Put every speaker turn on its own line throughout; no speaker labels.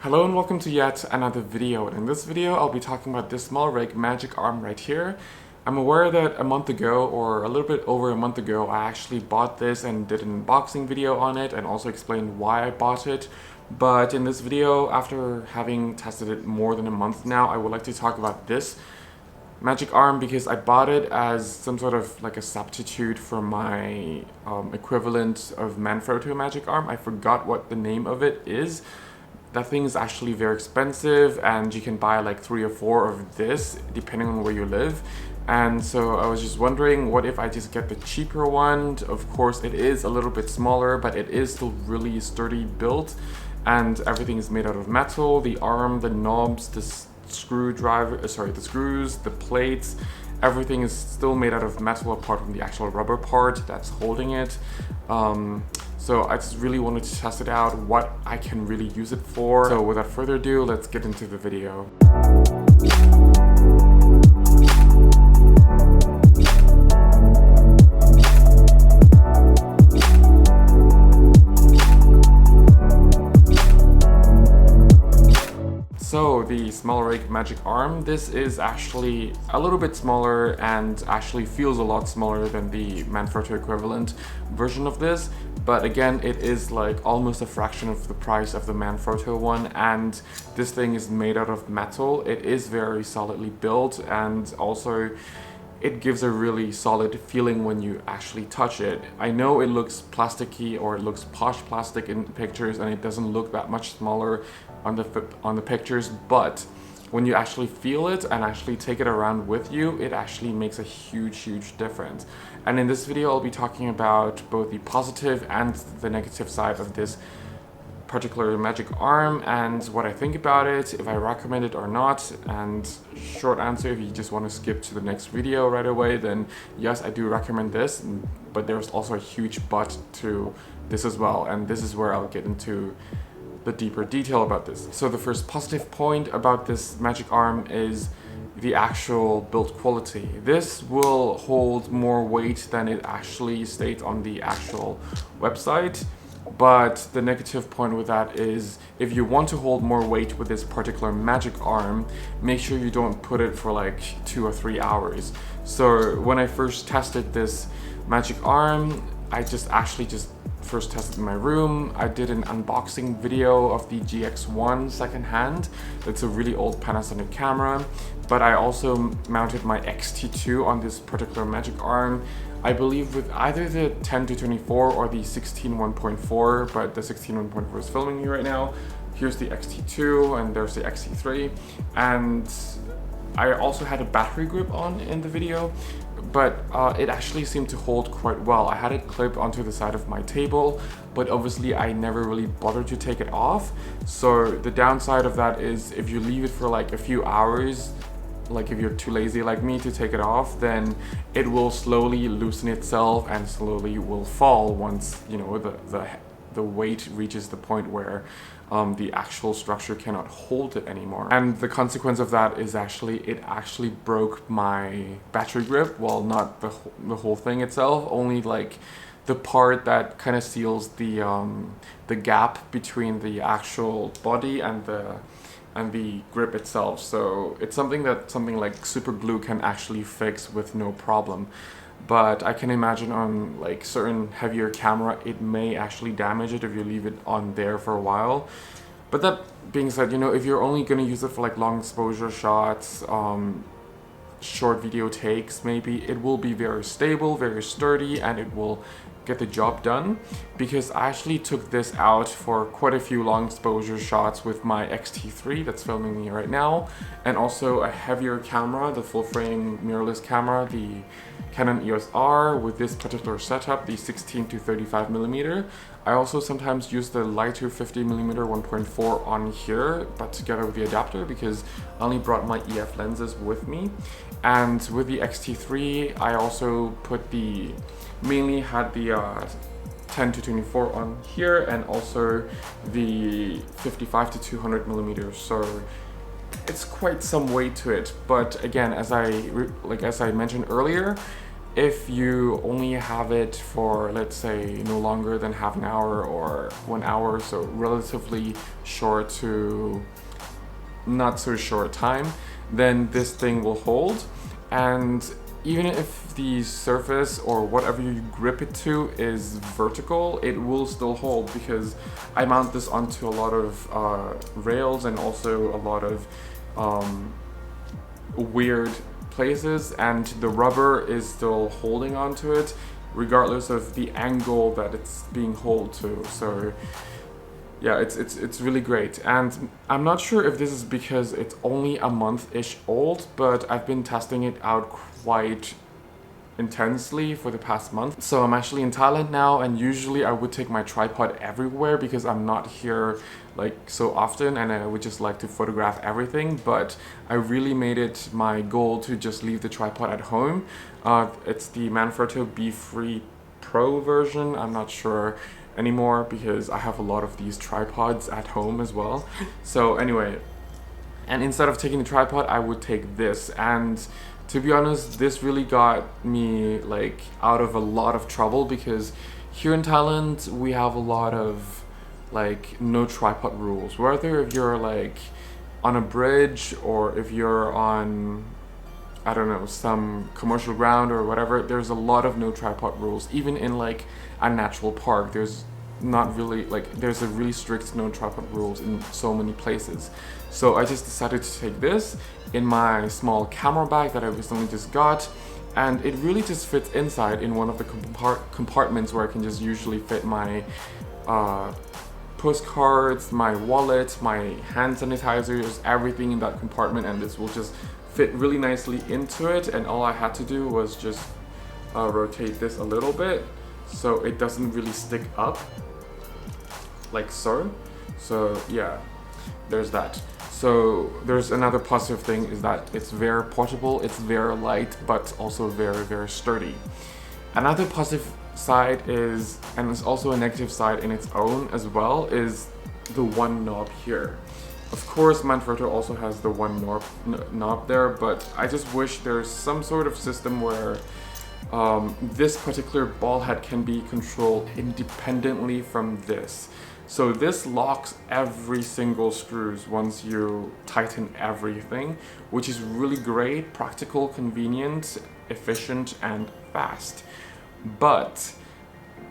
Hello and welcome to yet another video. In this video I'll be talking about this Smallrig Magic Arm right here. I'm aware that a month ago, or a little bit over a month ago, I actually bought this and did an unboxing video on it and also explained why I bought it. But in this video, after having tested it more than a month now, I would like to talk about this Magic Arm because I bought it as some sort of like a substitute for my equivalent of Manfrotto Magic Arm. I forgot what the name of it is. That thing is actually very expensive and you can buy like 3 or 4 of this depending on where you live. And so I was just wondering, what if I just get the cheaper one? Of course it is a little bit smaller, but it is still really sturdy built and everything is made out of metal. The arm, the knobs, the screwdriver, the screws, the plates, everything is still made out of metal apart from the actual rubber part that's holding it. So I just really wanted to test it out, what I can really use it for. So without further ado, let's get into the video. So the Smallrig Magic Arm, this is actually a little bit smaller and actually feels a lot smaller than the Manfrotto equivalent version of this. But again, it is like almost a fraction of the price of the Manfrotto one, and this thing is made out of metal. It is very solidly built, and also it gives a really solid feeling when you actually touch it. I know it looks plasticky or it looks posh plastic in pictures and it doesn't look that much smaller on the pictures, but when you actually feel it and actually take it around with you, it actually makes a huge difference. And in this video I'll be talking about both the positive and the negative side of this particular Magic Arm and what I think about it, if I recommend it or not. And short answer, if you just want to skip to the next video right away, then yes, I do recommend this, but there's also a huge but to this as well, and this is where I'll get into the deeper detail about this. So the first positive point about this Magic Arm is the actual build quality. This will hold more weight than it actually states on the actual website. But the negative point with that is, if you want to hold more weight with this particular Magic Arm, make sure you don't put it for like 2 or 3 hours. So when I first tested this Magic Arm, I just first tested in my room. I did an unboxing video of the GX1 secondhand. It's a really old Panasonic camera, but I also mounted my XT2 on this particular Magic Arm. I believe with either the 10-24 or the 16-1.4, but the 16-1.4 is filming me right now. Here's the XT2 and there's the XT3. And I also had a battery grip on in the video, but it actually seemed to hold quite well. I had it clipped onto the side of my table, but obviously I never really bothered to take it off. So the downside of that is, if you leave it for like a few hours, like if you're too lazy like me to take it off, then it will slowly loosen itself and slowly will fall once, you know, the weight reaches the point where the actual structure cannot hold it anymore. And the consequence of that is it actually broke my battery grip. Well, not the whole thing itself, only like the part that kind of seals the gap between the actual body and the grip itself. So it's something like super glue can actually fix with no problem. But I can imagine on like certain heavier camera, it may actually damage it if you leave it on there for a while. But that being said, you know, if you're only going to use it for like long exposure shots, short video takes, maybe it will be very stable, very sturdy, and it will get the job done. Because I actually took this out for quite a few long exposure shots with my XT3 that's filming me right now, and also a heavier camera, the full frame mirrorless camera, the Canon EOS R with this particular setup, the 16-35mm. I also sometimes use the lighter 50mm 1.4 on here, but together with the adapter, because I only brought my EF lenses with me. And with the XT3, I also mainly had the 10-24 on here, and also the 55-200mm. So it's quite some weight to it. But again, as I mentioned earlier, if you only have it for, let's say, no longer than half an hour or 1 hour, so relatively short to not so short time, then this thing will hold. And even if the surface or whatever you grip it to is vertical, it will still hold, because I mount this onto a lot of rails and also a lot of weird places, and the rubber is still holding onto it regardless of the angle that it's being held to. So yeah, it's really great. And I'm not sure if this is because it's only a month-ish old, but I've been testing it out quite intensely for the past month. So I'm actually in Thailand now, and usually I would take my tripod everywhere because I'm not here like so often, and I would just like to photograph everything. But I really made it my goal to just leave the tripod at home. It's the Manfrotto B3 Pro version. I'm not sure anymore because I have a lot of these tripods at home as well. So anyway, and instead of taking the tripod, I would take this. And to be honest, this really got me like out of a lot of trouble, because here in Thailand we have a lot of like no tripod rules. Whether if you're like on a bridge or if you're on, I don't know, some commercial ground or whatever, there's a lot of no tripod rules. Even in like a natural park, there's not really like, there's a really strict no tripod rules in so many places. So I just decided to take this in my small camera bag that I recently just got, and it really just fits inside in one of the compartments where I can just usually fit my postcards, my wallet, my hand sanitizers, everything in that compartment, and this will just fit really nicely into it. And all I had to do was just rotate this a little bit so it doesn't really stick up like so. So yeah, there's that. So there's another positive thing, is that it's very portable, it's very light, but also very, very sturdy. Another positive side is, and it's also a negative side in its own as well, is the one knob here. Of course, Manfrotto also has the one knob there, but I just wish there's some sort of system where this particular ball head can be controlled independently from this. So this locks every single screws once you tighten everything, which is really great, practical, convenient, efficient, and fast. But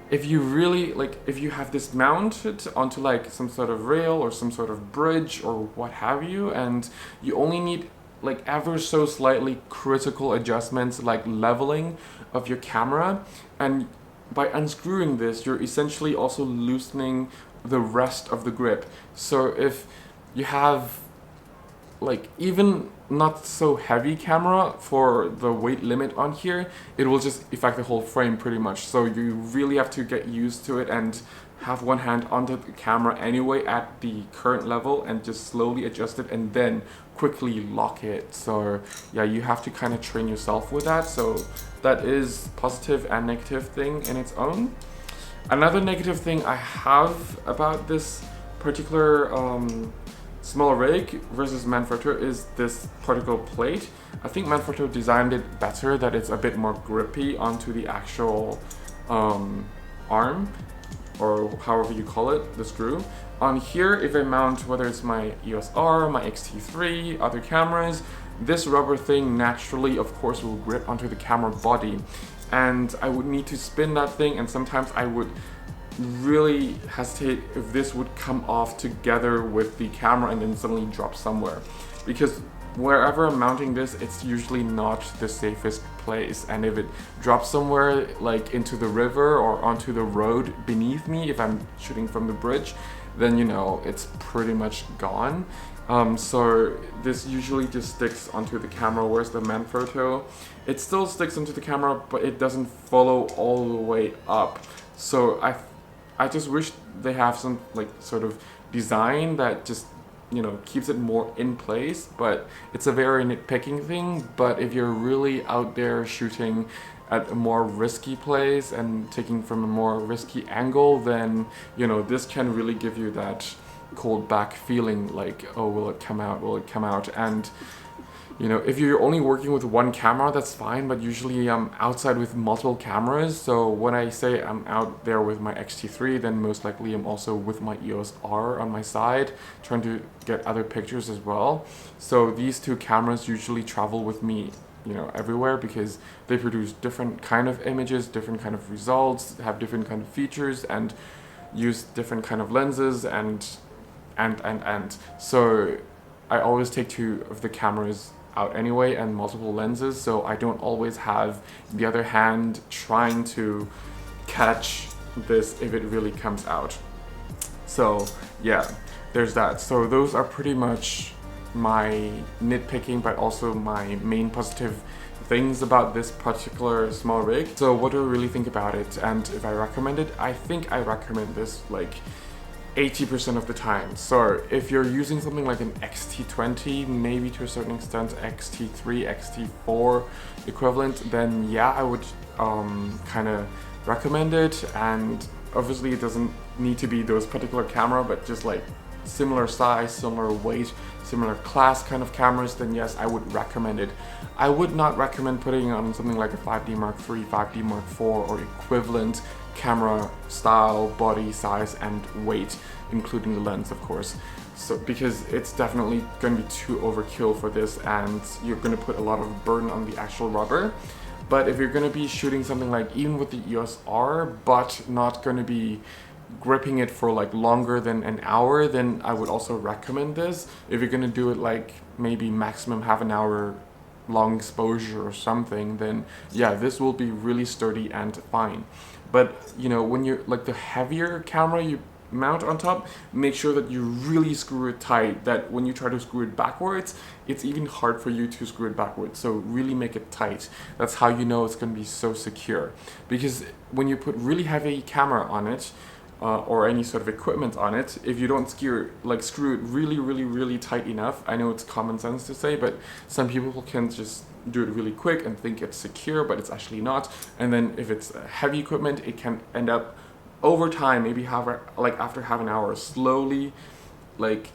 if you really like, if you have this mounted onto like some sort of rail or some sort of bridge or what have you, and you only need like ever so slightly critical adjustments like leveling of your camera, and by unscrewing this, you're essentially also loosening the rest of the grip. So if you have like even not so heavy camera for the weight limit on here, it will just affect the whole frame pretty much. So you really have to get used to it and have one hand onto the camera anyway at the current level, and just slowly adjust it and then quickly lock it. So yeah, you have to kind of train yourself with that. So that is positive and negative thing in its own. Another negative thing I have about this particular Smallrig versus Manfrotto is this particle plate. I think Manfrotto designed it better, that it's a bit more grippy onto the actual arm, or however you call it, the screw. On here, if I mount, whether it's my EOS R, my X-T3, other cameras, this rubber thing naturally, of course, will grip onto the camera body. And I would need to spin that thing, and sometimes I would really hesitate if this would come off together with the camera and then suddenly drop somewhere. Because wherever I'm mounting this, it's usually not the safest place, and if it drops somewhere like into the river or onto the road beneath me, if I'm shooting from the bridge, then you know, it's pretty much gone. So this usually just sticks onto the camera, whereas the Manfrotto, it still sticks onto the camera, but it doesn't follow all the way up. So I just wish they have some like sort of design that just, you know, keeps it more in place. But it's a very nitpicking thing. But if you're really out there shooting at a more risky place and taking from a more risky angle, then, you know, this can really give you that cold back feeling, like, oh, will it come out, will it come out? And You know, if you're only working with one camera, that's fine, but usually I'm outside with multiple cameras. So when I say I'm out there with my X-T3, then most likely I'm also with my EOS R on my side, trying to get other pictures as well. So these two cameras usually travel with me, you know, everywhere, because they produce different kind of images, different kind of results, have different kind of features, and use different kind of lenses, and so I always take two of the cameras out anyway, and multiple lenses, so I don't always have the other hand trying to catch this if it really comes out. So yeah, there's that. So those are pretty much my nitpicking, but also my main positive things about this particular small rig. So what do I really think about it, and if I recommend it? I think I recommend this like 80% of the time. So if you're using something like an X-T20, maybe to a certain extent X-T3, X-T4 equivalent, then yeah, I would kind of recommend it. And obviously it doesn't need to be those particular camera, but just like similar size, similar weight, similar class kind of cameras, then yes, I would recommend it. I would not recommend putting on something like a 5D Mark III, 5D Mark IV, or equivalent camera style, body size, and weight, including the lens, of course. So because it's definitely going to be too overkill for this, and you're going to put a lot of burden on the actual rubber. But if you're going to be shooting something like even with the EOS R, but not going to be gripping it for like longer than an hour, then I would also recommend this. If you're going to do it like maybe maximum half an hour long exposure or something, then yeah, this will be really sturdy and fine. But you know, when you're like the heavier camera you mount on top, make sure that you really screw it tight, that when you try to screw it backwards, it's even hard for you to screw it backwards. So really make it tight. That's how you know it's going to be so secure. Because when you put really heavy camera on it, or any sort of equipment on it, if you don't screw it really tight enough, I know it's common sense to say, but some people can just do it really quick and think it's secure, but it's actually not. And then if it's heavy equipment, it can end up over time, maybe after half an hour, slowly like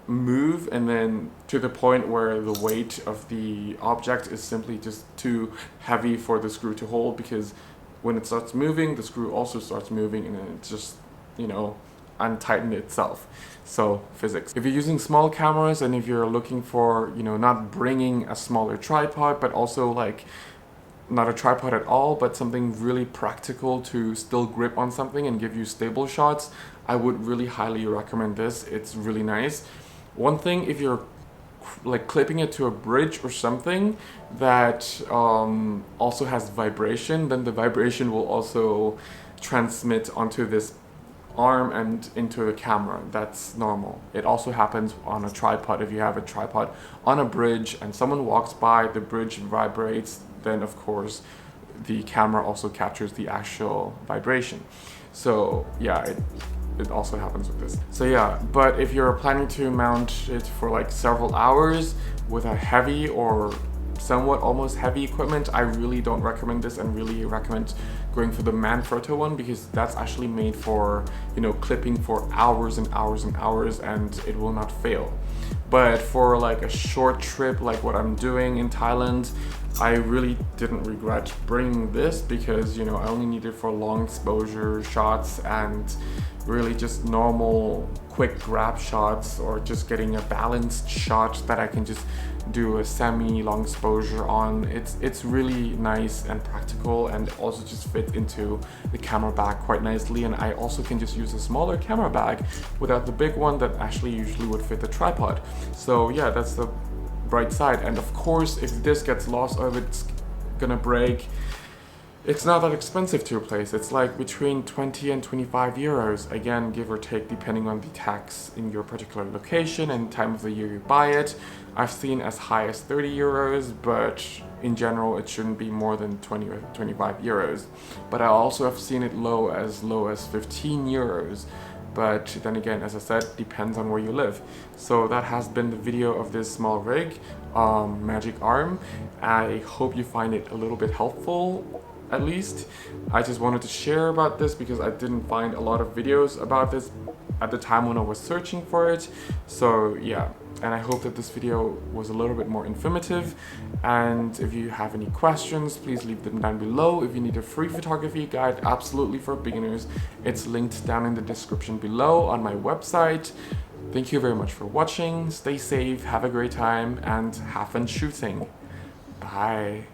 move, and then to the point where the weight of the object is simply just too heavy for the screw to hold, because when it starts moving, the screw also starts moving, and then it just, you know, untighten itself. So physics. If you're using small cameras, and if you're looking for, you know, not bringing a smaller tripod, but also like not a tripod at all, but something really practical to still grip on something and give you stable shots, I would really highly recommend this. It's really nice. One thing, if you're like clipping it to a bridge or something that also has vibration, then the vibration will also transmit onto this arm and into the camera. That's normal. It also happens on a tripod. If you have a tripod on a bridge and someone walks by, the bridge vibrates, then of course the camera also captures the actual vibration. So yeah, it also happens with this. So yeah, but if you're planning to mount it for like several hours with a heavy or somewhat almost heavy equipment, I really don't recommend this, and really recommend going for the Manfrotto one, because that's actually made for, you know, clipping for hours and hours and hours, and it will not fail. But for like a short trip like what I'm doing in Thailand, I really didn't regret bringing this, because, you know, I only need it for long exposure shots and really just normal quick grab shots, or just getting a balanced shot that I can just do a semi long exposure on. It's really nice and practical, and also just fit into the camera bag quite nicely. And I also can just use a smaller camera bag without the big one that actually usually would fit the tripod. So yeah, that's the bright side. And of course, if this gets lost or if it's gonna break, it's not that expensive to replace. It's like between 20 and 25 euros, again, give or take, depending on the tax in your particular location and time of the year you buy it. I've seen as high as 30 euros, but in general, it shouldn't be more than 20 or 25 euros. But I also have seen it low as 15 euros. But then again, as I said, depends on where you live. So that has been the video of this small rig, Magic Arm. I hope you find it a little bit helpful, at least. I just wanted to share about this because I didn't find a lot of videos about this at the time when I was searching for it. So yeah, and I hope that this video was a little bit more informative. And if you have any questions, please leave them down below. If you need a free photography guide, absolutely for beginners, it's linked down in the description below on my website. Thank you very much for watching. Stay safe, have a great time, and have fun shooting. Bye.